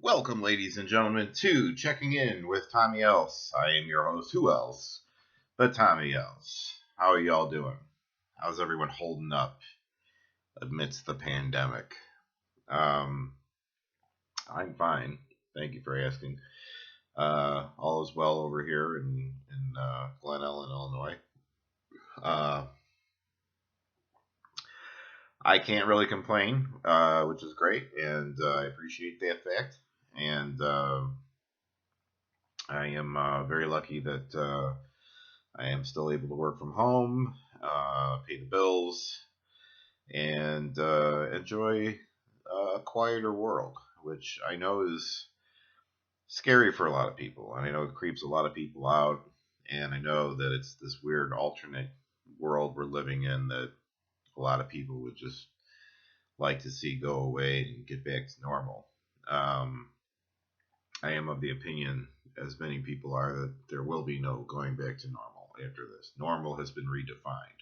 Welcome, ladies and gentlemen, to Checking In with Tommy Else. I am your host. Who else but Tommy Else? How are y'all doing? How's everyone holding up amidst the pandemic? Um, I'm fine. Thank you for asking. All is well over here in Glen Ellen, Illinois. Uh, I can't really complain, which is great, and I appreciate that fact. And I am very lucky that I am still able to work from home, pay the bills, and enjoy a quieter world, which I know is scary for a lot of people. And I know it creeps a lot of people out. And I know that it's this weird alternate world we're living in that a lot of people would just like to see go away and get back to normal. Um, I am of the opinion, as many people are, that there will be no going back to normal after this. Normal has been redefined.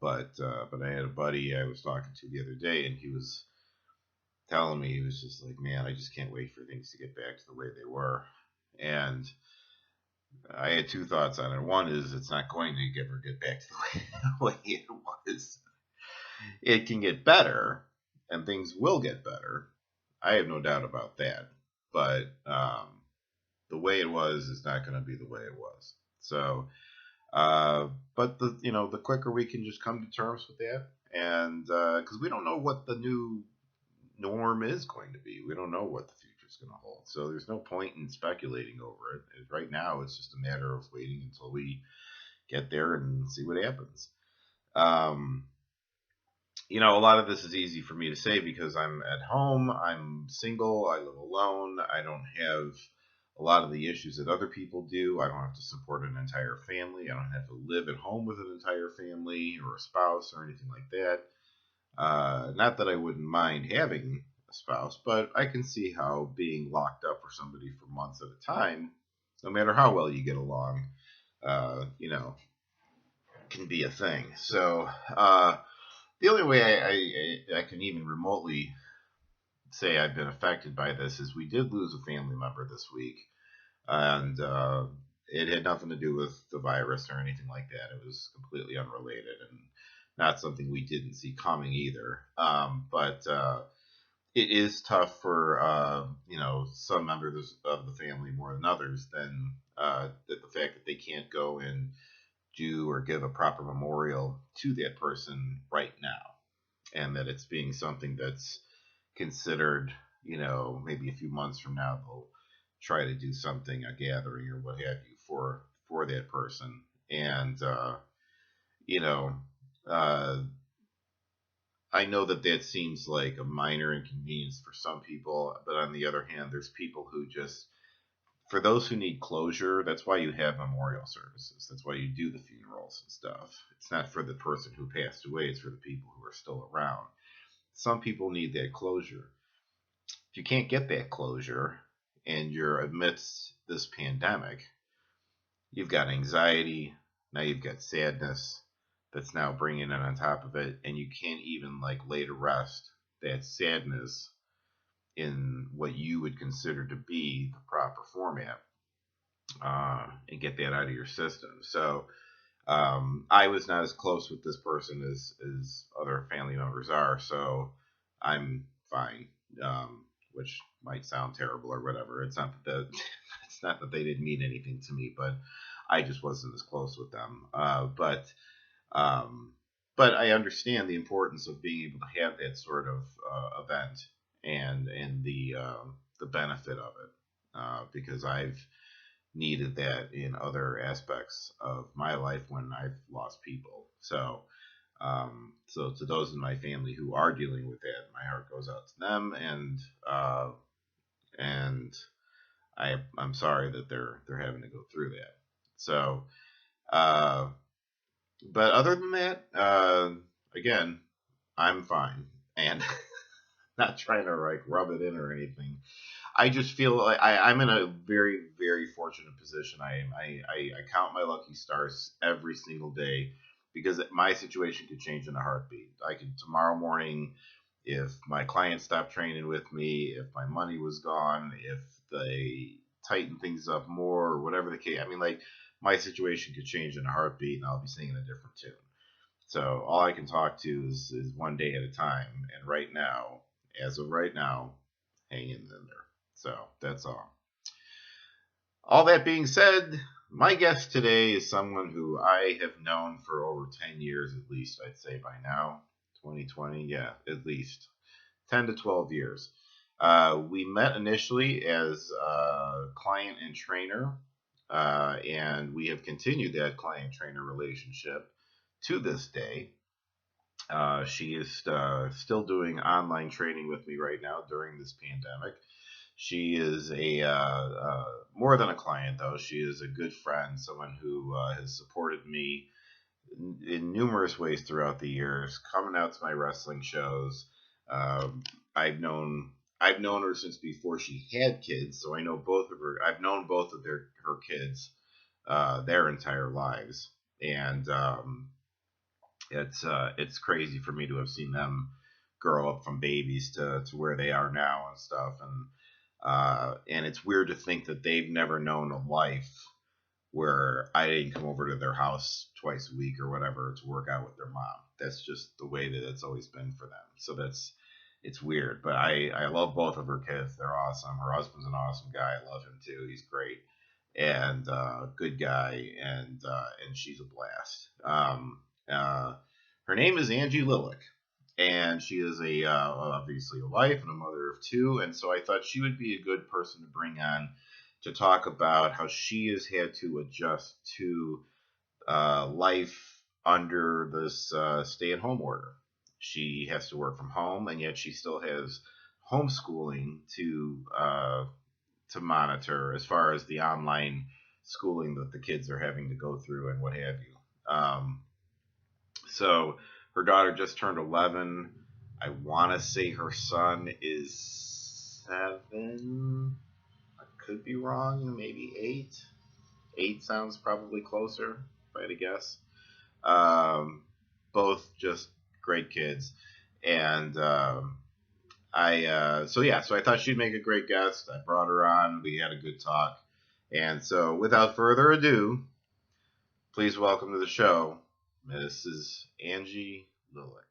But I had a buddy I was talking to the other day, and he was telling me, he was just like, man, I just can't wait for things to get back to the way they were. And I had two thoughts on it. One is it's not going to ever get back to the way it was. It can get better, and things will get better. I have no doubt about that. But the way it was is not going to be the way it was. So, but the quicker we can just come to terms with that, and because we don't know what the new norm is going to be, we don't know what the future is going to hold. So there's no point in speculating over it. Right now, it's just a matter of waiting until we get there and see what happens. Um, a lot of this is easy for me to say because I'm at home, I'm single, I live alone, I don't have a lot of the issues that other people do. I don't have to support an entire family. I don't have to live at home with an entire family or a spouse or anything like that. Not that I wouldn't mind having a spouse, but I can see how being locked up for somebody for months at a time, no matter how well you get along, uh, you know, can be a thing. So, the only way I can even remotely say I've been affected by this is we did lose a family member this week, and it had nothing to do with the virus or anything like that. It was completely unrelated and not something we didn't see coming either. But it is tough for some members of the family more than others. Than that the fact that they can't go and do or give a proper memorial to that person right now, and that it's being something that's considered, maybe a few months from now they'll try to do something, a gathering or what have you, for that person. And you know, uh, I know that that seems like a minor inconvenience for some people, but on the other hand, there's people who just, for those who need closure, that's why you have memorial services. That's why you do the funerals and stuff. It's not for the person who passed away, it's for the people who are still around. Some people need that closure. If you can't get that closure and you're amidst this pandemic, you've got anxiety, now you've got sadness that's now bringing it on top of it, and you can't even like lay to rest that sadness in what you would consider to be the proper format, and get that out of your system. So I was not as close with this person as other family members are, so I'm fine. Which might sound terrible or whatever. It's not that it's not that they didn't mean anything to me, but I just wasn't as close with them. Um, but I understand the importance of being able to have that sort of event and the benefit of it, because I've needed that in other aspects of my life when I've lost people. So to those in my family who are dealing with that, my heart goes out to them, and I'm sorry that they're having to go through that. So, uh, but other than that, again, I'm fine, and not trying to like rub it in or anything. I just feel like I'm in a very, very fortunate position. I count my lucky stars every single day because my situation could change in a heartbeat. I could tomorrow morning, if my client stopped training with me, if my money was gone, if they tighten things up more, or whatever the case. I mean, like, my situation could change in a heartbeat, and I'll be singing a different tune. So all I can talk to is one day at a time. And right now, as of right now, hanging in there. So that's all. All that being said, my guest today is someone who I have known for over 10 years at least, I'd say by now. 2020, yeah, at least 10 to 12 years. We met initially as client and trainer, and we have continued that client trainer relationship to this day. She is still doing online training with me right now during this pandemic. She is a more than a client, though. She is a good friend, someone who has supported me in numerous ways throughout the years, coming out to my wrestling shows. Um, I've known I've known her since before she had kids, so I know both of her. I've known both of her kids their entire lives, and it's crazy for me to have seen them grow up from babies to where they are now and stuff, and it's weird to think that they've never known a life where I didn't come over to their house twice a week or whatever to work out with their mom. That's just the way that it's always been for them. So it's weird, but I love both of her kids. They're awesome. Her husband's an awesome guy. I love him too. He's great and good guy, and she's a blast. Her name is Angie Lilek, and she is obviously a wife and a mother of two, and so I thought she would be a good person to bring on to talk about how she has had to adjust to life under this stay-at-home order. She has to work from home, and yet she still has homeschooling to monitor as far as the online schooling that the kids are having to go through and what have you. So her daughter just turned 11. I want to say her son is 7. I could be wrong, maybe 8. 8 sounds probably closer, if I had to guess. Both just great kids. And so I thought she'd make a great guest. I brought her on. We had a good talk. And so without further ado, please welcome to the show, Mrs. Angie Lilek.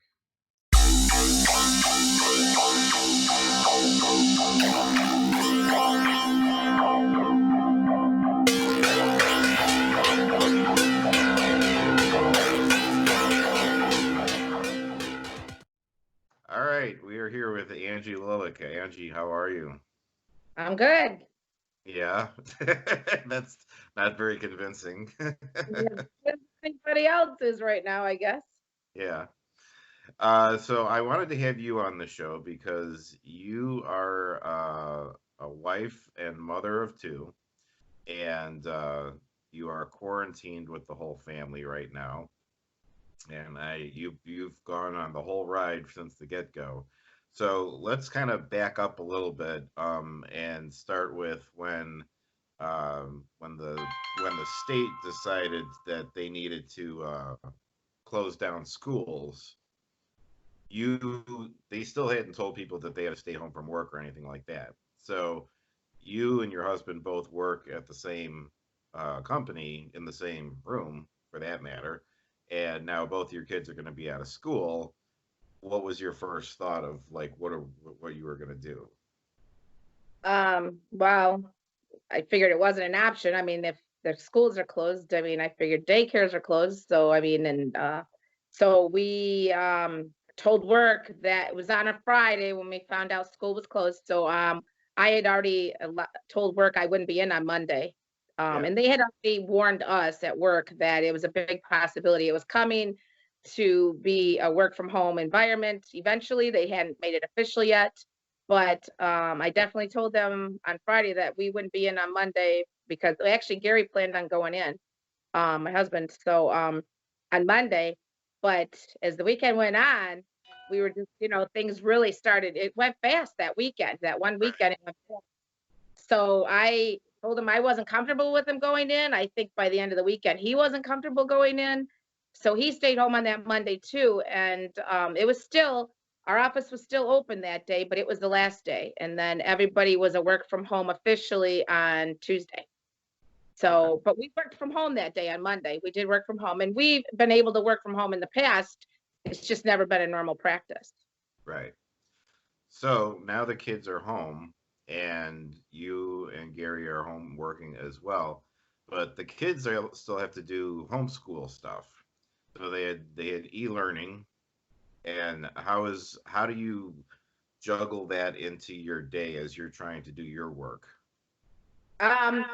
All right, we are here with Angie Lilek. Angie, how are you? I'm good. Yeah, that's not very convincing. Yeah, anybody else is right now, I guess. Yeah. So I wanted to have you on the show because you are a wife and mother of two, and you are quarantined with the whole family right now. And you've gone on the whole ride since the get go. So let's kind of back up a little bit and start with um, when the when the state decided that they needed to close down schools. They still hadn't told people that they had to stay home from work or anything like that. So you and your husband both work at the same company in the same room, for that matter, and now both your kids are going to be out of school. What was your first thought of like what you were going to do? Well, I figured it wasn't an option. I mean, if the schools are closed, I mean, I figured daycares are closed. So, I mean, and so we told work that it was on a Friday when we found out school was closed. So, I had already told work I wouldn't be in on Monday. Yeah, And they had already warned us at work that it was a big possibility. It was coming to be a work from home environment. Eventually, they hadn't made it official yet. But I definitely told them on Friday that we wouldn't be in on Monday because actually Gary planned on going in, my husband. So on Monday, but as the weekend went on, we were just, things really started. It went fast that weekend, that one weekend. It went fast. So I told him I wasn't comfortable with him going in. I think by the end of the weekend, he wasn't comfortable going in. So he stayed home on that Monday too. And it was still our office was still open that day, but it was the last day. And then everybody was a work from home officially on Tuesday. Okay. So, but we worked from home that day on Monday. We did work from home, and we've been able to work from home in the past. It's just never been a normal practice. Right. So now the kids are home, and you and Gary are home working as well. But the kids are, still have to do homeschool stuff. So they had e-learning, and how do you juggle that into your day as you're trying to do your work? Um,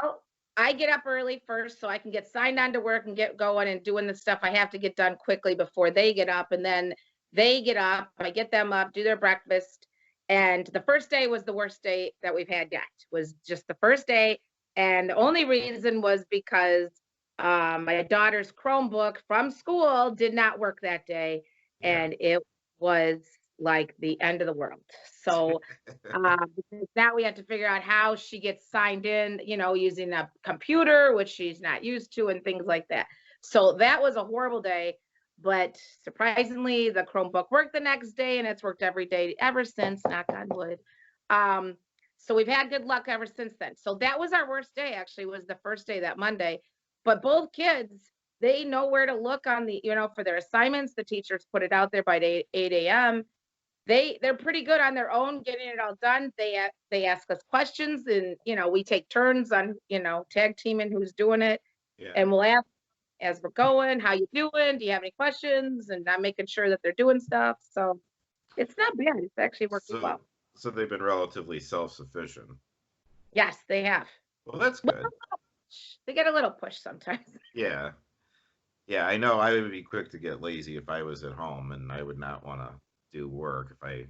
well, I get up early first so I can get signed on to work and get going and doing the stuff I have to get done quickly before they get up. And then they get up, I get them up, do their breakfast. And the first day was the worst day that we've had yet, was just the first day. And the only reason was because my daughter's Chromebook from school did not work that day. Yeah. And it was like the end of the world. So because now we have to figure out how she gets signed in, using a computer, which she's not used to, and things like that. So that was a horrible day. But surprisingly, the Chromebook worked the next day, and it's worked every day ever since, knock on wood. Um, so we've had good luck ever since then. So that was our worst day, actually, was the first day, that Monday. But both kids, they know where to look on for their assignments. The teachers put it out there by 8 a.m. They're pretty good on their own getting it all done. They ask us questions, and we take turns on tag teaming who's doing it, Yeah. and we'll ask as we're going, how you doing, do you have any questions, and I'm making sure that they're doing stuff. So it's not bad, it's actually working So well. so they've been relatively self-sufficient. Yes, they have. Well, that's Well, good. they get a little push sometimes. Yeah. Yeah, I know I would be quick to get lazy if I was at home, and I would not want to do work if I,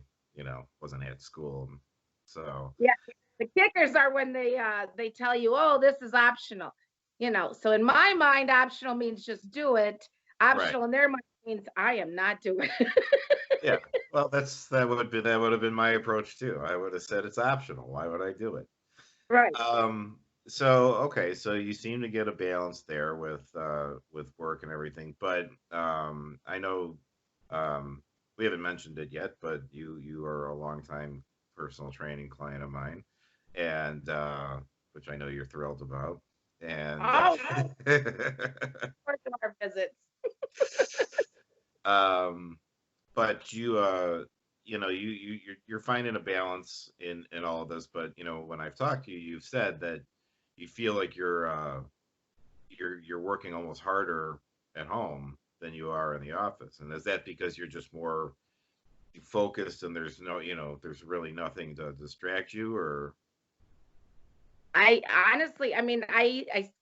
wasn't at school. So, Yeah, the kickers are when they tell you, oh, this is optional. So in my mind, optional means just do it. right. Optional in their mind means I am not doing it. Yeah. Well, that would have been my approach too. I would have said it's optional. Why would I do it? Right. So okay, so you seem to get a balance there with work and everything, but I know we haven't mentioned it yet, but you are a longtime personal training client of mine, and which I know you're thrilled about. And Oh, first of our visits. um, but you're finding a balance in all of this. But when I've talked to you, you've said that you feel like you're working almost harder at home than you are in the office. And is that because you're just more focused and there's really nothing to distract you, or I honestly, I mean,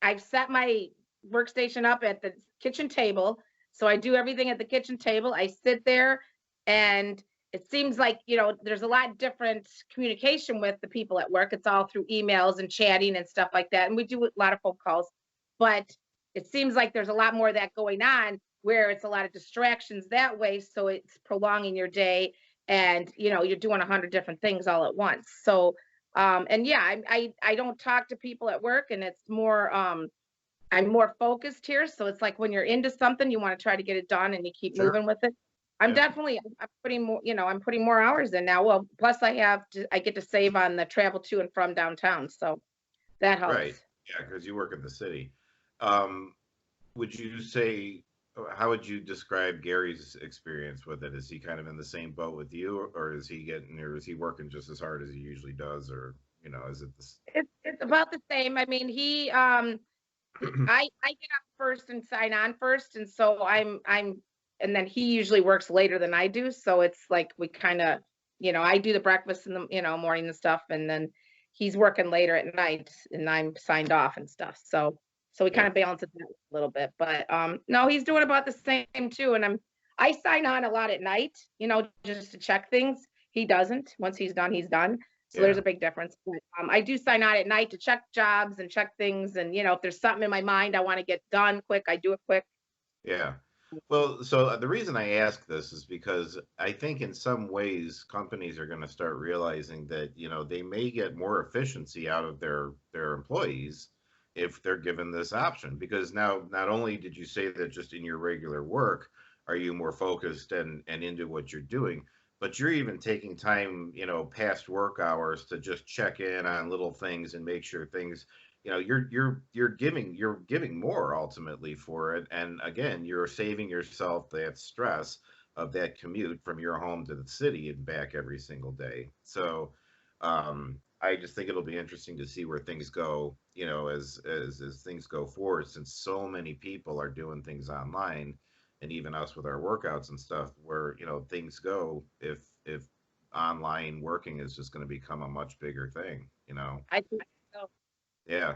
I've set my workstation up at the kitchen table, so I do everything at the kitchen table. I sit there, and it seems like there's a lot different communication with the people at work. It's all through emails and chatting and stuff like that, and we do a lot of phone calls. But it seems like there's a lot more of that going on, where it's a lot of distractions that way. So it's prolonging your day, and you're doing 100 different things all at once. So and yeah, I don't talk to people at work, and it's more I'm more focused here. So it's like when you're into something, you want to try to get it done and you keep sure, moving with it. yeah, I'm putting more, I'm putting more hours in now. Well, plus I get to save on the travel to and from downtown. So that helps. right, yeah, because you work in the city. Um, would you say how would you describe Gary's experience with it? Is he kind of in the same boat with you, or is he working just as hard as he usually does, or is it this? It's about the same. I mean, I get up first and sign on first, and so and then he usually works later than I do. So it's like we kind of, I do the breakfast in the morning and stuff, and then he's working later at night, and I'm signed off and stuff. So we kind Yeah, of balance it out a little bit. But no, he's doing about the same too. And I sign on a lot at night, just to check things. He doesn't. Once he's done, he's done. So there's yeah, a big difference. But I do sign on at night to check jobs and check things. And, if there's something in my mind I want to get done quick, I do it quick. yeah. Well, so the reason I ask this is because I think in some ways companies are going to start realizing that they may get more efficiency out of their employees if they're given this option. Because now, not only did you say that just in your regular work, are you more focused and into what you're doing? But you're even taking time, past work hours to just check in on little things and make sure things, you're giving more ultimately for it. And again, you're saving yourself that stress of that commute from your home to the city and back every single day. So I just think it'll be interesting to see where things go, as things go forward, since so many people are doing things online, and even us with our workouts and stuff, where things go if online working is just going to become a much bigger thing. I think so. Yeah,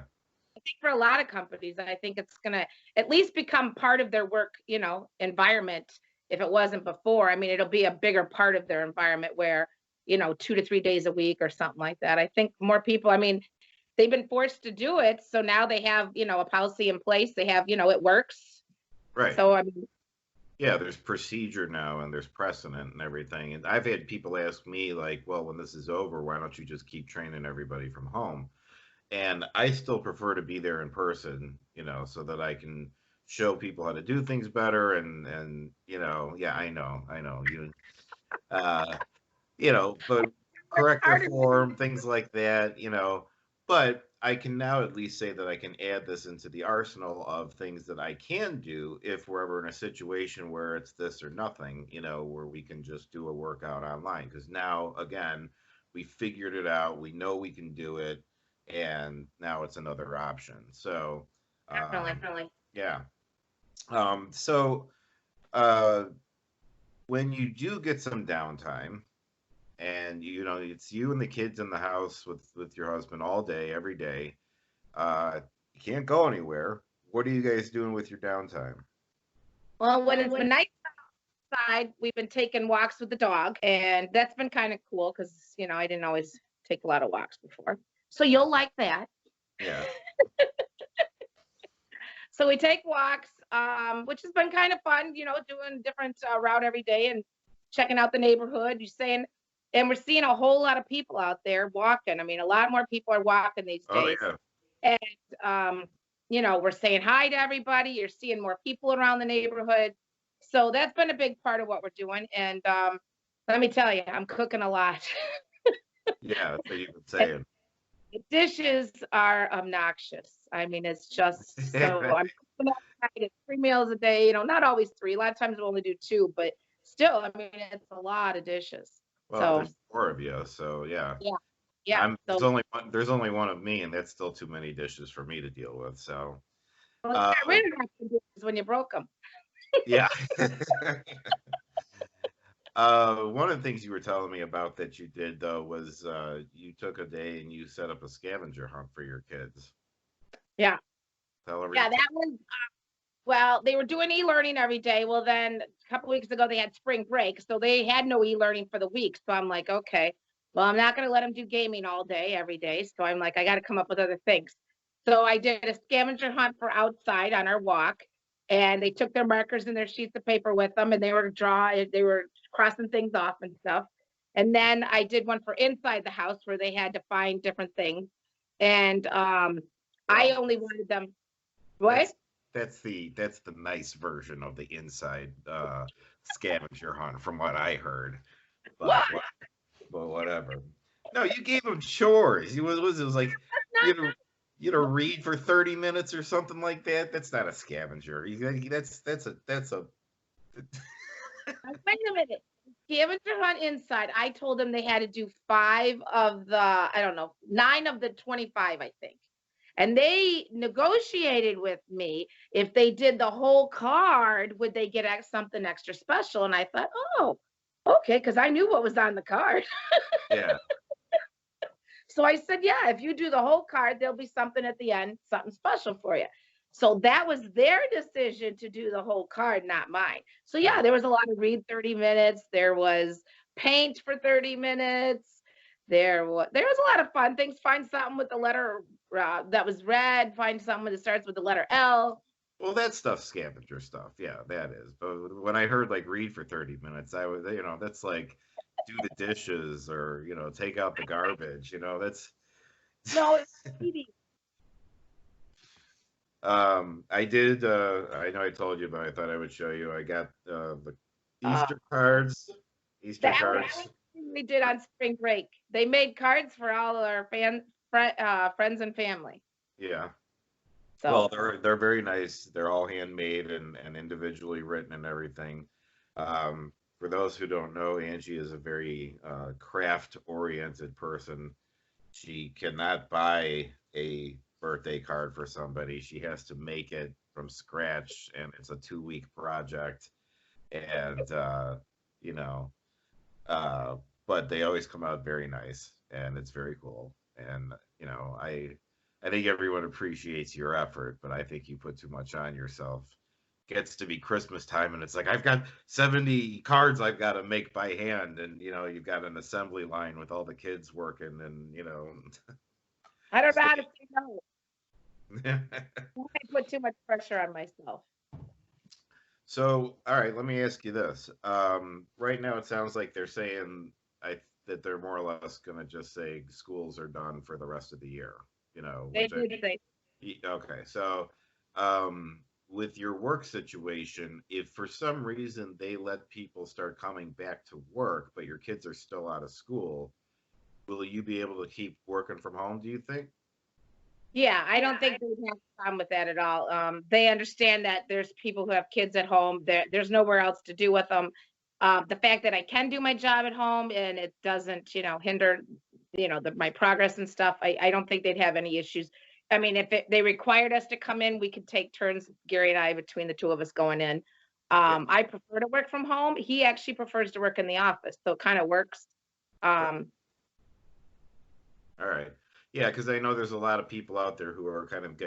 I think for a lot of companies, I think it's going to at least become part of their work, environment. If it wasn't before, I mean, it'll be a bigger part of their environment where, 2 to 3 days a week or something like that. I think more people, I mean, they've been forced to do it. So now they have, a policy in place. They have, it works. right. So, I mean, Yeah, there's procedure now and there's precedent and everything. And I've had people ask me, like, well, when this is over, why don't you just keep training everybody from home? And I still prefer to be there in person, so that I can show people how to do things better. And yeah, I know uh, but correct their harder. form, things like that. But I can now at least say that I can add this into the arsenal of things that I can do if we're ever in a situation where it's this or nothing, where we can just do a workout online. Because now, again, we figured it out, we know we can do it, and now it's another option. So, Definitely. yeah. So, uh, when you do get some downtime, and it's you and the kids in the house with your husband all day every day, you can't go anywhere. What are you guys doing with your downtime? Well, when it's been nice outside, we've been taking walks with the dog, and that's been kind of cool because, I didn't always take a lot of walks before. So you'll like that. Yeah. So we take walks, which has been kind of fun, doing different route every day and checking out the neighborhood. You're saying, and we're seeing a whole lot of people out there walking. I mean, a lot more people are walking these Oh days. yeah. And, we're saying hi to everybody. You're seeing more people around the neighborhood. So that's been a big part of what we're doing. And let me tell you, I'm cooking a lot. Yeah, that's what you've been And saying. the dishes are obnoxious. I mean, it's just so I'm cooking outside, it's 3 meals a day, not always three. A lot of times we'll only do two, but still, I mean, it's a lot of dishes. Well, So there's four of you, so yeah. yeah, yeah. I'm So there's only one of me, and that's still too many dishes for me to deal with. So well, you uh got rid of the dishes when you broke them. yeah. One of the things you were telling me about that you did though was you took a day and you set up a scavenger hunt for your kids. Yeah, Tell yeah. every That was well, they were doing e-learning every day. Well, then a couple weeks ago they had spring break, so they had no e-learning for the week. So I'm like, okay, well, I'm not going to let them do gaming all day every day. So I'm like, I got to come up with other things. So I did a scavenger hunt for outside on our walk, and they took their markers and their sheets of paper with them, and they were crossing things off and stuff. And then I did one for inside the house where they had to find different things. And I well, only wanted them. What? that's that's the nice version of the inside scavenger hunt from what I heard. What? But whatever. No, you gave them chores. It was like you had to, you had to read for 30 minutes or something like that. That's not a scavenger. That's a Wait a minute. Scavenger hunt inside. I told them they had to do five of the, I don't know, 9 of the 25, I think. And they negotiated with me if they did the whole card, would they get something extra special? And I thought, oh, okay, because I knew what was on the card. yeah. So I said, yeah, if you do the whole card, there'll be something at the end, something special for you. So that was their decision to do the whole card, not mine. So yeah, there was a lot of read 30 minutes. There was paint for 30 minutes. There was a lot of fun things. Find something with the letter that was red. Find something that starts with the letter L. Well, that stuff's scavenger stuff. Yeah, that is. But when I heard like read for 30 minutes, I was, that's like do the dishes or, take out the garbage. That's No, it's reading. I did. I know I told you, but I thought I would show you. I got the Uh, Easter cards. Easter that was cards. something we did on spring break. They made cards for all of our friends and family. Yeah. Well, So they're very nice. They're all handmade and individually written and everything. For those who don't know, Angie is a very craft oriented person. She cannot buy a birthday card for somebody. She has to make it from scratch, and it's a 2 week project. And you know, uh, but they always come out very nice, and it's very cool. And I think everyone appreciates your effort, but I think you put too much on yourself. Gets to be Christmas time, and it's like I've got 70 cards I've got to make by hand, and you've got an assembly line with all the kids working, and I don't know how to stay. say no. I put too much pressure on myself. So, all right, let me ask you this. Right now, it sounds like they're saying that they're more or less going to just say schools are done for the rest of the year. They Which did say, okay. So, um, with your work situation, if for some reason they let people start coming back to work, but your kids are still out of school, will you be able to keep working from home? Do you think? yeah, I don't think they'd have a problem with that at all. They understand that there's people who have kids at home. There's nowhere else to do with them. The fact that I can do my job at home and it doesn't, hinder, my progress and stuff. I don't think they'd have any issues. I mean, if they required us to come in, we could take turns, Gary and I, between the two of us going in. Yeah. I prefer to work from home. He actually prefers to work in the office, so it kind of works. Um, All right. Yeah, because I know there's a lot of people out there who are kind of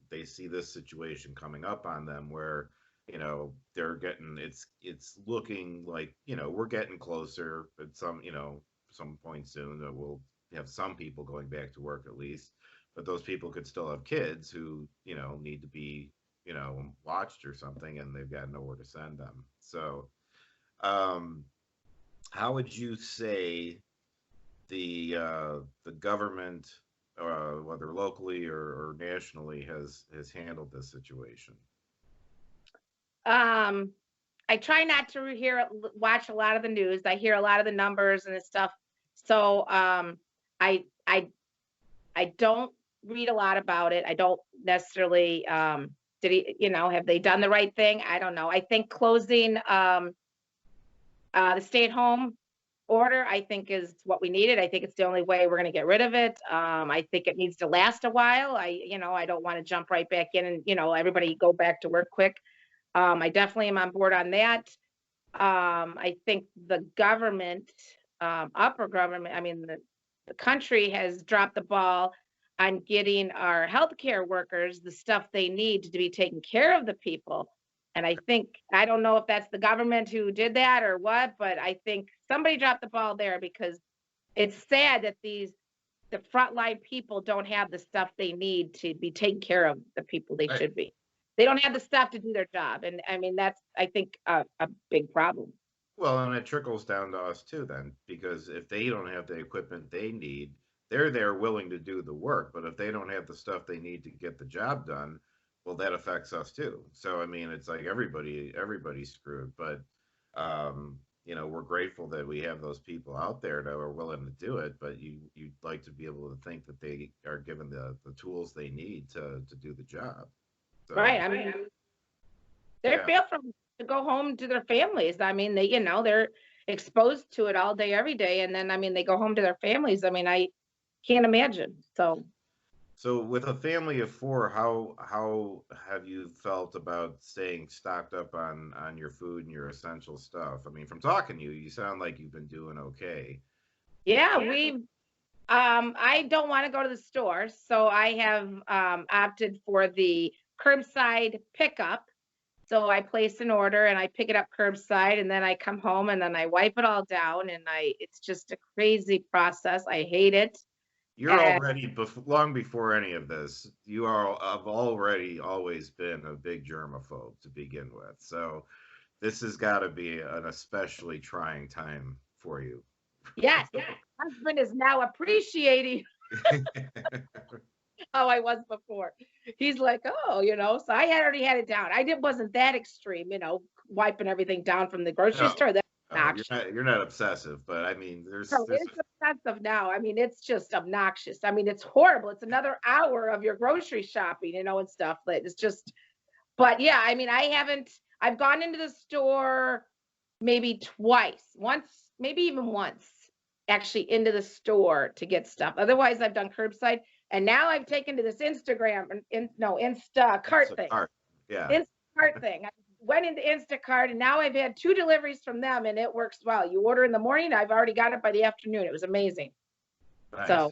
they see this situation coming up on them where, they're getting, it's looking like, we're getting closer at some point soon that we'll have some people going back to work at least. But those people could still have kids who, need to be, watched or something, and they've got nowhere to send them. So, um, how would you say the government, whether locally or nationally, has handled this situation? um, I try not to watch a lot of the news. I hear a lot of the numbers and the stuff. So I I I don't read a lot about it. I don't necessarily did he, have they done the right thing? I don't know. I think closing the stay-at-home order, I think, is what we needed. I think it's the only way we're going to get rid of it. I think it needs to last a while. I don't want to jump right back in and everybody go back to work quick. I definitely am on board on that. I think the government, upper government, I mean, the country has dropped the ball on getting our healthcare workers the stuff they need to be taking care of the people. And I don't know if that's the government who did that or what, but I think somebody dropped the ball there because it's sad that the frontline people don't have the stuff they need to be taking care of the people they I, should be. They don't have the stuff to do their job. And I mean, that's, I think, a big problem. well, and it trickles down to us too, then, because if they don't have the equipment they need, they're there willing to do the work. But if they don't have the stuff they need to get the job done, well, that affects us too. So I mean, it's like everybody's screwed. But we're grateful that we have those people out there that are willing to do it. But you'd like to be able to think that they are given the tools they need to do the job. Right. So I mean, they're yeah. built from to go home to their families. I mean, they're exposed to it all day, every day. And then, I mean, they go home to their families. I mean, I can't imagine. So, So with a family of four, how have you felt about staying stocked up on your food and your essential stuff? I mean, from talking to you, you sound like you've been doing okay. yeah, I don't want to go to the store. So I have opted for the curbside pickup. So I place an order and I pick it up curbside and then I come home and then I wipe it all down and it's just a crazy process. I hate it. You're And already long before any of this. You are have already always been a big germaphobe to begin with. So this has got to be an especially trying time for you. yes, my husband is now appreciating how I was before. He's like, "Oh," so I had already had it down. Wasn't that extreme, wiping everything down from the grocery No, store. That's no, obnoxious. you're not obsessive, but I mean, No, there's it's offensive now. I mean, it's just obnoxious. I mean, it's horrible. It's another hour of your grocery shopping, and stuff. That it's just. But yeah, I mean, I've gone into the store maybe twice, once, maybe even once, actually into the store to get stuff. Otherwise, I've done curbside, and now I've taken to this Instagram and no Instacart thing. Instacart. Yeah, Instacart thing. I went into Instacart, and now I've had 2 deliveries from them, and it works well. You order in the morning, I've already got it by the afternoon. It was amazing. So nice.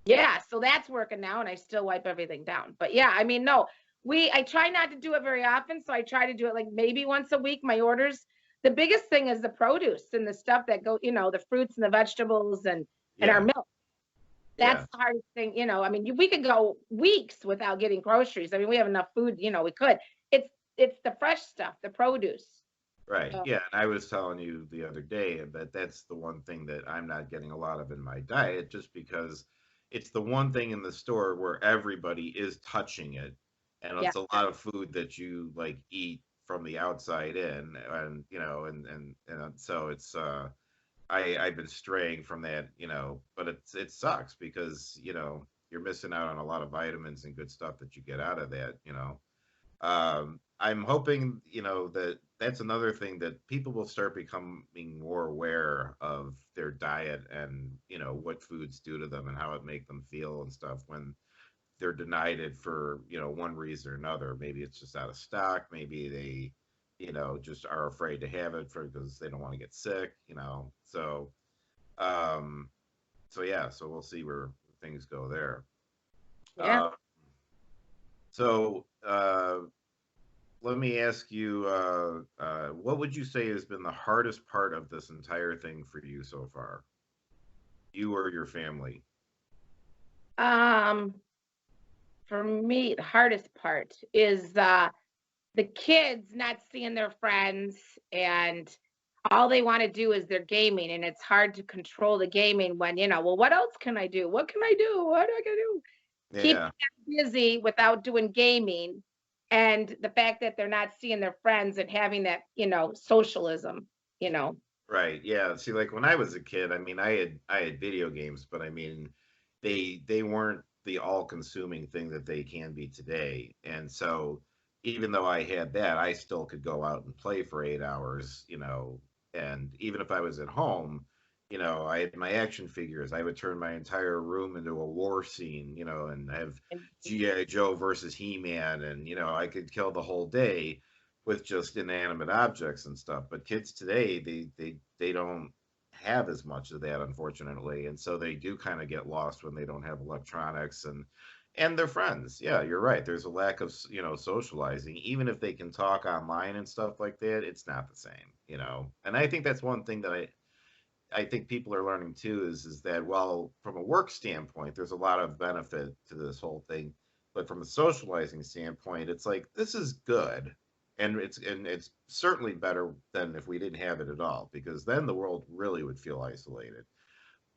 yeah, so that's working now, and I still wipe everything down. But yeah, I mean, no, I try not to do it very often, so I try to do it like maybe once a week. My orders. The biggest thing is the produce and the stuff that the fruits and the vegetables and our Yeah, milk. That's yeah, the hardest thing. I mean, we could go weeks without getting groceries. I mean, we have enough food. We could. It's the fresh stuff, the produce. right. So Yeah, and I was telling you the other day that that's the one thing that I'm not getting a lot of in my diet, just because it's the one thing in the store where everybody is touching it, and yeah, it's a lot of food that you like eat from the outside in, and so it's I've been straying from that, but it sucks because you're missing out on a lot of vitamins and good stuff that you get out of that. I'm hoping, that that's another thing that people will start becoming more aware of their diet and, what foods do to them and how it make them feel and stuff when they're denied it for, one reason or another. Maybe it's just out of stock. Maybe they, just are afraid to have it because they don't want to get sick. Um, so yeah, so we'll see where things go there. yeah. Uh, so let me ask you, what would you say has been the hardest part of this entire thing for you so far? You or your family? Um, for me, the hardest part is the kids not seeing their friends, and all they want to do is their gaming, and it's hard to control the gaming when well, what else can I do, what can I do, what do I can do, keep Yeah, them busy without doing gaming, and the fact that they're not seeing their friends and having that socialism you know right. Yeah. See, like when I was a kid, I mean, I had video games, but I mean, they weren't the all-consuming thing that they can be today. And so, even though I had that, I still could go out and play for 8 hours. And even if I was at home, I had my action figures. I would turn my entire room into a war scene, and have and, GI Joe versus He-Man, and I could kill the whole day with just inanimate objects and stuff. But kids today, they don't have as much of that, unfortunately, and so they do kind of get lost when they don't have electronics and their friends. Yeah, you're right. There's a lack of socializing. Even if they can talk online and stuff like that, it's not the same. And I think that's one thing that I think people are learning too is that while from a work standpoint, there's a lot of benefit to this whole thing, but from a socializing standpoint, it's like this is good, and it's certainly better than if we didn't have it at all, because then the world really would feel isolated.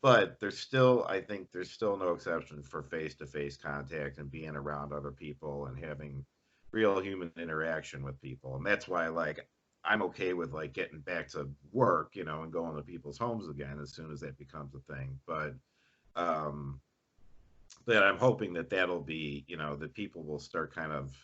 But I think there's still no exception for face to face contact and being around other people and having real human interaction with people. And that's why, like, I'm okay with like getting back to work, and going to people's homes again as soon as that becomes a thing. Um, but I'm hoping that that'll be, that people will start kind of,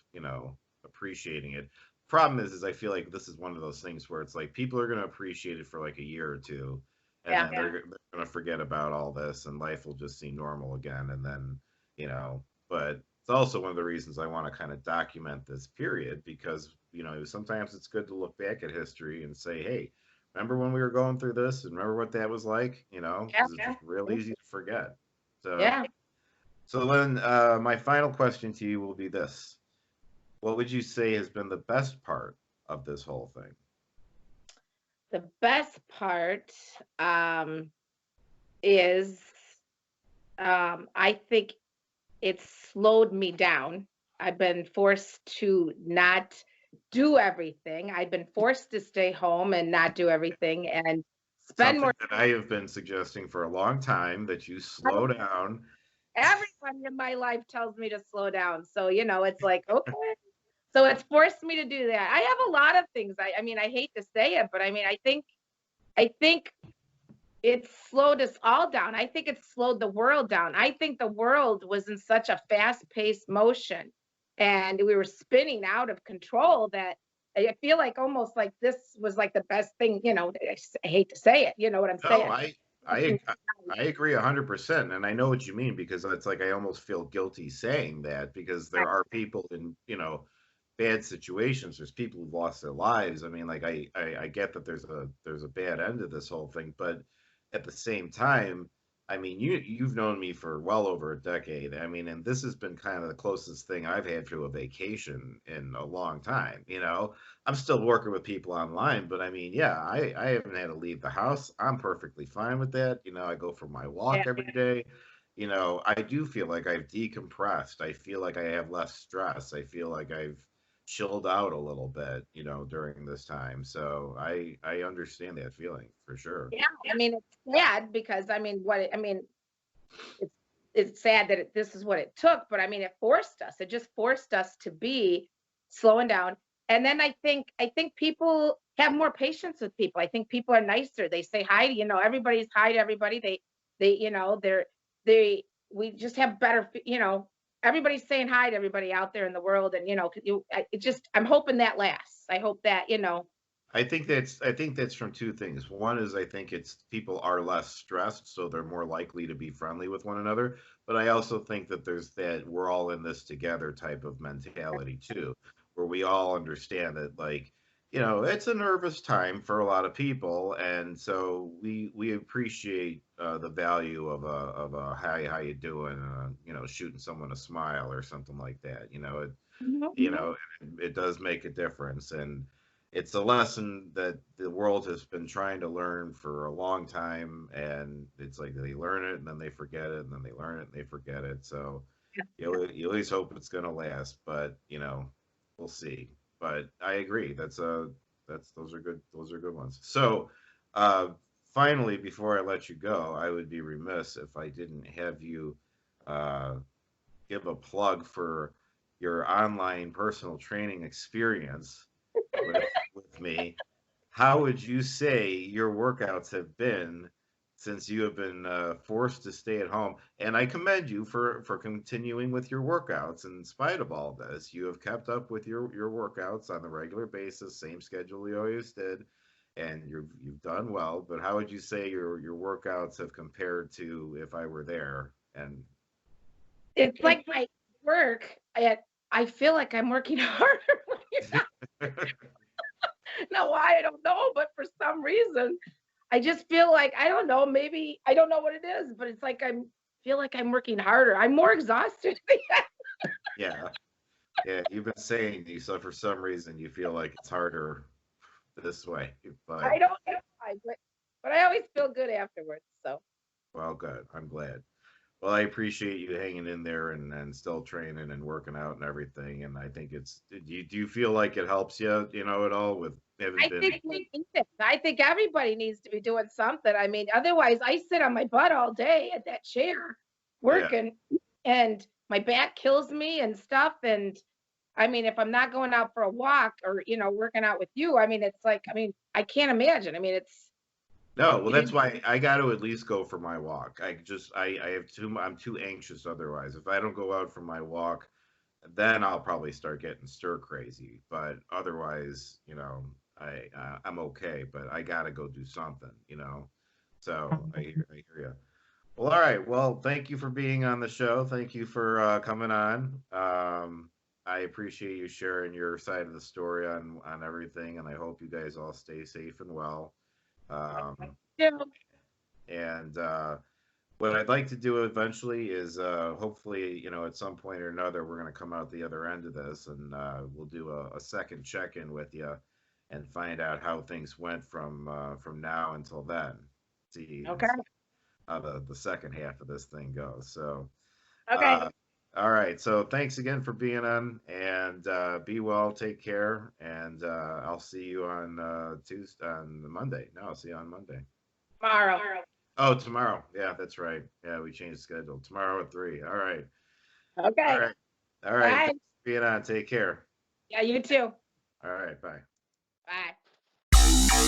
appreciating it. Problem is I feel like this is one of those things where it's like people are going to appreciate it for like a year or two, and yeah, then they're going to forget about all this, and life will just seem normal again. And then. But it's also one of the reasons I want to kind of document this period because, sometimes it's good to look back at history and say, hey, remember when we were going through this, and remember what that was like, yeah, because it's just real easy to forget. So. yeah. So then, my final question to you will be this: what would you say has been the best part of this whole thing? The best part um is I think it's slowed me down. I've been forced to not do everything. I've been forced to stay home and not do everything and spend Something more that I have been suggesting for a long time, that you slow down Everyone in my life tells me to slow down. So, it's like, okay. So it's forced me to do that. I have a lot of things. I mean, I hate to say it, but I mean, I think it's slowed us all down. I think it's slowed the world down. I think the world was in such a fast-paced motion and we were spinning out of control that I feel like almost like this was like the best thing, I hate to say it, you know what I'm No, saying? I I agree 100%, and I know what you mean because it's like I almost feel guilty saying that because there are people in bad situations. There's people who've lost their lives. I mean, like I get that there's a bad end to this whole thing, but at the same time, I mean, you've known me for well over a decade. I mean, and this has been kind of the closest thing I've had to a vacation in a long time. I'm still working with people online, but I mean, yeah, I haven't had to leave the house. I'm perfectly fine with that. I go for my Yeah. walk every day. I do feel like I've decompressed. I feel like I have less stress. I feel like I've chilled out a little bit, during this time. So I understand that feeling for sure. Yeah, I mean, it's sad because I mean, it's it's sad that this is what it took, but I mean, it forced us. It just forced us to be slowing down. And then I think people have more patience with people. I think people are nicer. They say hi to, everybody's hi to everybody. They, they we just have better, everybody's saying hi to everybody out there in the world. And I'm hoping that lasts. I hope that, I think that's from two things. One is I think it's people are less stressed, so they're more likely to be friendly with one another. But I also think that there's that we're all in this together type of mentality too, where we all understand that it's a nervous time for a lot of people, and so we appreciate the value of a hi, how you doing, shooting someone a smile or something like that. Mhm. You know, it does make a difference. And it's a lesson that the world has been trying to learn for a long time. And it's like they learn it and then they forget it and then they learn it and they forget it. So you always hope it's going to last, but we'll see. But I agree. Those are good ones. So, uh, finally, before I let you go, I would be remiss if I didn't have you uh, give a plug for your online personal training experience with me. How would you say your workouts have been since you have been forced to stay at home? And I commend you for continuing with your workouts in spite of all this. You have kept up with your workouts on a regular basis, same schedule you always did, and you've done well. But how would you say your workouts have compared to if I were there? And It's like my work. I feel like I'm working harder. Now why I don't know, but for some reason, I just feel like I don't know. Maybe I don't know what it is, but it's like feel like I'm working harder. I'm more exhausted. yeah, yeah, you've been saying you so for some reason you feel like it's harder this way, but I don't know why, but I always feel good afterwards. So well, good. I'm glad. Well, I appreciate you hanging in there and still training and working out and everything. And I think do you feel like it helps you, at all with having I been, think we need it. I think everybody needs to be doing something. I mean, otherwise, I sit on my butt all day at that chair yeah, working, and my back kills me and stuff. And I mean, if I'm not going out for a walk or working out with you, I mean, it's like, I mean, I can't imagine. I mean, it's no, well, that's you, why I got to at least go for my walk. I'm too anxious otherwise. If I don't go out for my walk, then I'll probably start getting stir crazy. But otherwise, I'm okay. But I gotta go do something. So I hear you. Well, all right. Well, thank you for being on the show. Thank you for coming on. I appreciate you sharing your side of the story on everything, and I hope you guys all stay safe and well. Um, and what I'd like to do eventually is hopefully, at some point or another, we're going to come out the other end of this, and we'll do a second check-in with you and find out how things went from now until then. See okay, and see how the second half of this thing goes. So, okay, uh, all right. So thanks again for being on, and be well. Take care, and I'll see you on Tuesday on Monday. No, I'll see you on Monday. tomorrow. Oh, tomorrow. Yeah, that's right. Yeah, we changed the schedule. Tomorrow at 3. All right. All Okay. right. All right. Thanks Bye. for being on. Take care. Yeah, you too. All right. Bye. Bye.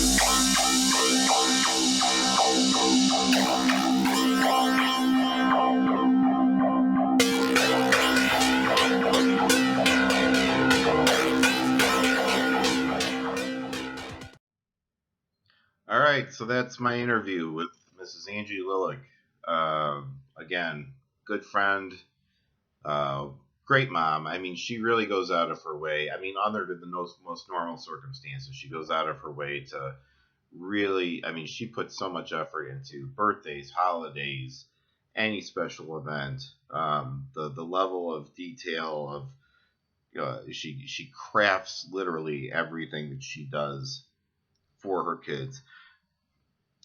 All right. So that's my interview with Mrs. Angie Lilek. Again, good friend, uh, great mom. I mean, she really goes out of her way. I mean, under the most normal circumstances, she goes out of her way to really. I mean, she puts so much effort into birthdays, holidays, any special event. The level of detail of she crafts literally everything that she does for her kids.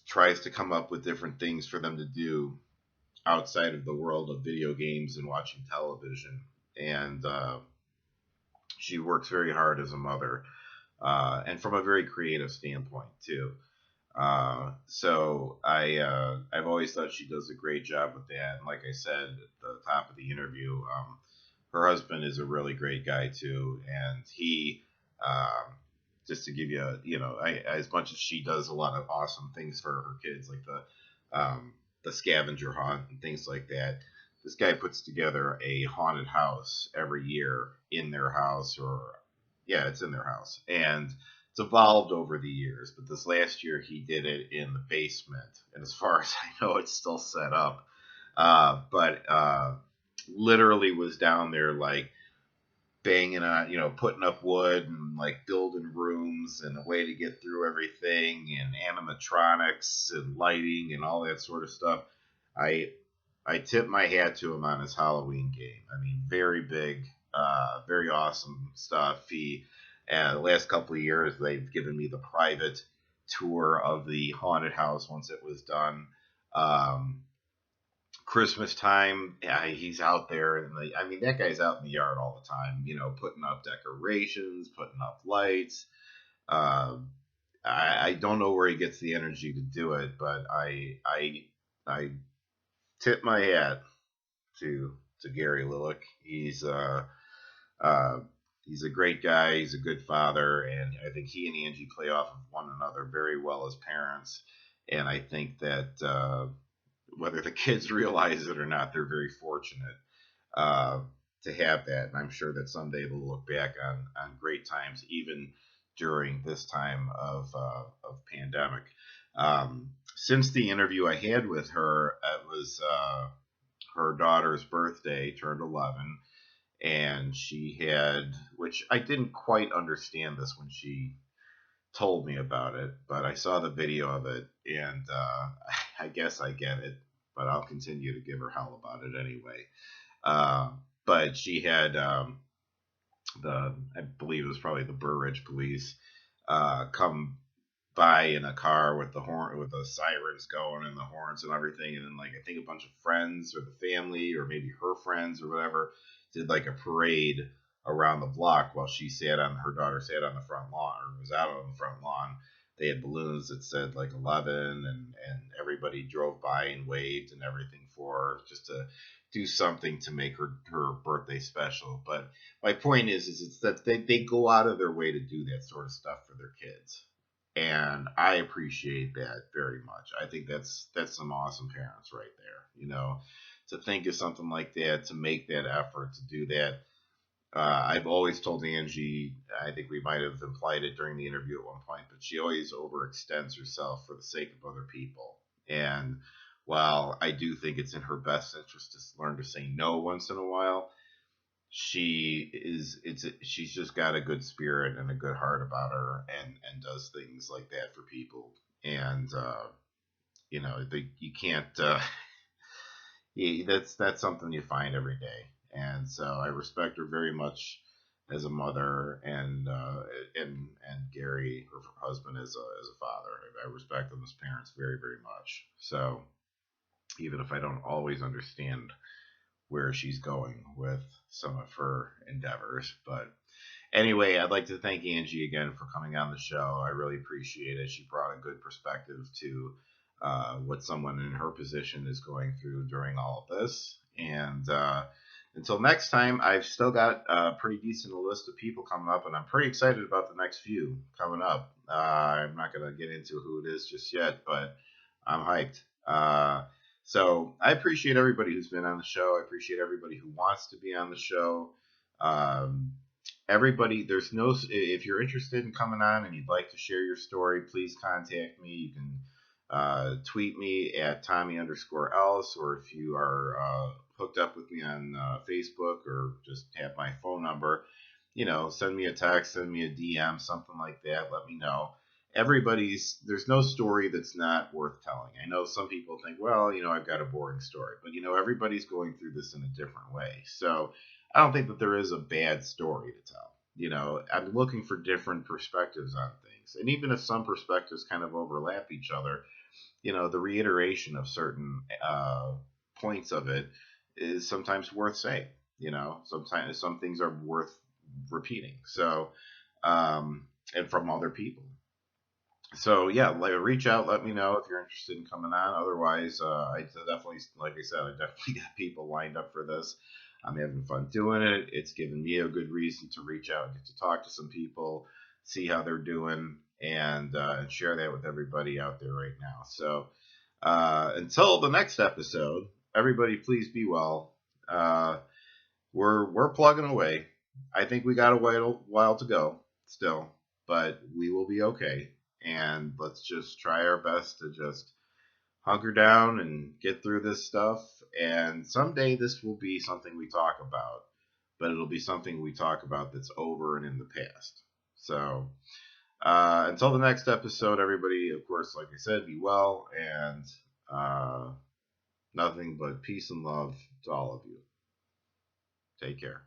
Tries to come up with different things for them to do outside of the world of video games and watching television. And she works very hard as a mother, and from a very creative standpoint too. I've always thought she does a great job with that. And like I said at the top of the interview, her husband is a really great guy too, and he um, just to give you as much as she does a lot of awesome things for her kids, like the scavenger hunt and things like that. This guy puts together a haunted house every year in their house, or yeah, it's in their house, and it's evolved over the years. But this last year, he did it in the basement, and as far as I know, it's still set up. But literally was down there like banging on, putting up wood and like building rooms and a way to get through everything and animatronics and lighting and all that sort of stuff. I I tip my hat to him on his Halloween game. I mean, very big, very awesome stuff. The last couple of years, they've given me the private tour of the haunted house once it was done. Um, Christmas time, yeah, he's out there, and I mean, that guy's out in the yard all the time. Putting up decorations, putting up lights. Um, I don't know where he gets the energy to do it, but I tip my hat to Gary Lilek. Uh, he's a great guy. He's a good father, and I think he and Angie play off of one another very well as parents. And I think that whether the kids realize it or not, they're very fortunate uh, to have that. And I'm sure that someday they'll look back on great times, even during this time of pandemic. Since the interview I had with her, it was her daughter's birthday, turned 11, and she had, which I didn't quite understand this when she told me about it, but I saw the video of it, and I guess I get it, but I'll continue to give her hell about it anyway. Uh, but she had I believe it was probably the Burridge police, come by in a car with the sirens going and the horns and everything, and then like I think a bunch of friends or the family or maybe her friends or whatever did like a parade around the block while her daughter sat on the front lawn or was out on the front lawn. They had balloons that said like 11, and everybody drove by and waved and everything for her just to do something to make her birthday special. But my point is it's that they go out of their way to do that sort of stuff for their kids, and I appreciate that very much. I think that's some awesome parents right there. To think of something like that, to make that effort, to do that. I've always told Angie, I think we might have implied it during the interview at one point, but she always overextends herself for the sake of other people. And while I do think it's in her best interest to learn to say no once in a while, she's just got a good spirit and a good heart about her, and does things like that for people. And you can't that's something you find every day. And so I respect her very much as a mother, and Gary, her husband, as a father. I respect them as parents very, very much. So even if I don't always understand where she's going with some of her endeavors. But anyway, I'd like to thank Angie again for coming on the show. I really appreciate it. She brought a good perspective to what someone in her position is going through during all of this. And until next time, I've still got a pretty decent list of people coming up, and I'm pretty excited about the next few coming up. I'm not going to get into who it is just yet, but I'm hyped. So I appreciate everybody who's been on the show. I appreciate everybody who wants to be on the show. Um, Everybody, there's no, if you're interested in coming on and you'd like to share your story, please contact me. You can tweet me at Tommy_Ellis, or if you are hooked up with me on Facebook or just have my phone number, send me a text, send me a DM, something like that. Let me know. There's no story that's not worth telling. I know some people think, well, I've got a boring story, but everybody's going through this in a different way. So I don't think that there is a bad story to tell. I'm looking for different perspectives on things. And even if some perspectives kind of overlap each other, the reiteration of certain points of it is sometimes worth saying. Sometimes some things are worth repeating. So, and from other people. So yeah, reach out, let me know if you're interested in coming on. Otherwise, I definitely, like I said, I definitely got people lined up for this. I'm having fun doing it. It's given me a good reason to reach out and get to talk to some people, see how they're doing, and share that with everybody out there right now. So until the next episode, everybody, please be well. We're plugging away. I think we got a while to go still, but we will be okay. And let's just try our best to just hunker down and get through this stuff. And someday this will be something we talk about, but it'll be something we talk about that's over and in the past. So until the next episode, everybody, of course, like I said, be well, and nothing but peace and love to all of you. Take care.